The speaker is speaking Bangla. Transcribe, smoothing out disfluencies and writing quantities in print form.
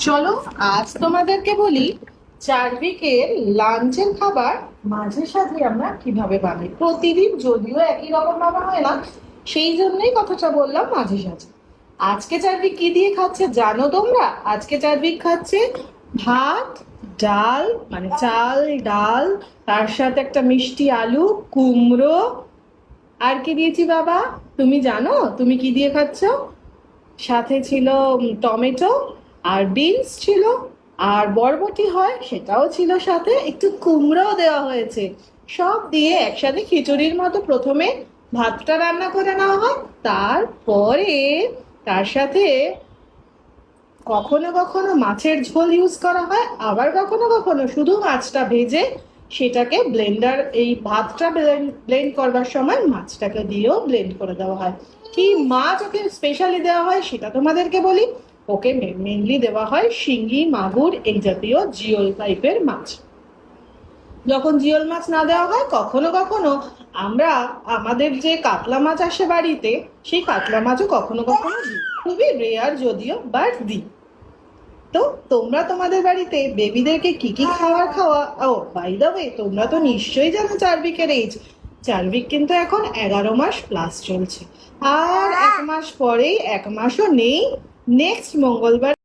চলো আজ তোমাদেরকে বলি চারভিকের লাঞ্চের খাবার মাঝে সাঝে আমরা কিভাবে বানাই। প্রতিদিন যদিও একই রকম ভাবে হয় না, সেই জন্যই কথাটা বললাম মাঝে সাঝে। আজকে চারভিক কি দিয়ে খাচ্ছে জানো তোমরা? আজকে চারভিক খাচ্ছে ভাত, ডাল, মানে চাল ডাল, তার সাথে একটা মিষ্টি আলু, কুমড়ো। আর কি দিয়েছি বাবা, তুমি জানো তুমি কি দিয়ে খাচ্ছ? সাথে ছিল টমেটো, আর বিনস ছিল, আর বরবটি হয় সেটাও ছিল, সাথে একটু কুমড়োও দেওয়া হয়েছে। সব দিয়ে একসাথে খিচুড়ির মতো প্রথমে ভাতটা রান্না করে নেওয়া হয়, তারপরে তার সাথে কখনো কখনো মাছের ঝোল ইউজ করা হয়, আবার কখনো কখনো শুধু মাছটা ভেজে সেটাকে ব্লেন্ডার, এই ভাতটা ব্লেন্ড করবার সময় মাছটাকে দিয়েও ব্লেন্ড করে দেওয়া হয়। কি মাছ ওকে স্পেশালি দেওয়া হয় সেটা তোমাদেরকে বলি। ওকে মেনলি দেওয়া হয় শিঙ্গি, মাগুর, এই জাতীয় জিওল টাইপের মাছ। যখন জিওল মাছ না দেওয়া হয় কখনো কখনো আমরা আমাদের যে কাতলা মাছ আসে বাড়িতে, সেই কাতলা মাছও কখনো কখনো দিই, খুবই রেয়ার যদিও, বাট দিই। তো তোমরা তোমাদের বাড়িতে বেবিদেরকে কি কি খাবার খাওয়া? ও বাই দ্য ওয়ে, তোমরা তো নিশ্চয়ই জানো চারভিকের এইজ। চারভিক কিন্তু এখন 11 মাস প্লাস চলছে, আর 1 মাস পরেই, 1 মাসও নেই, নেক্সট মঙ্গলবার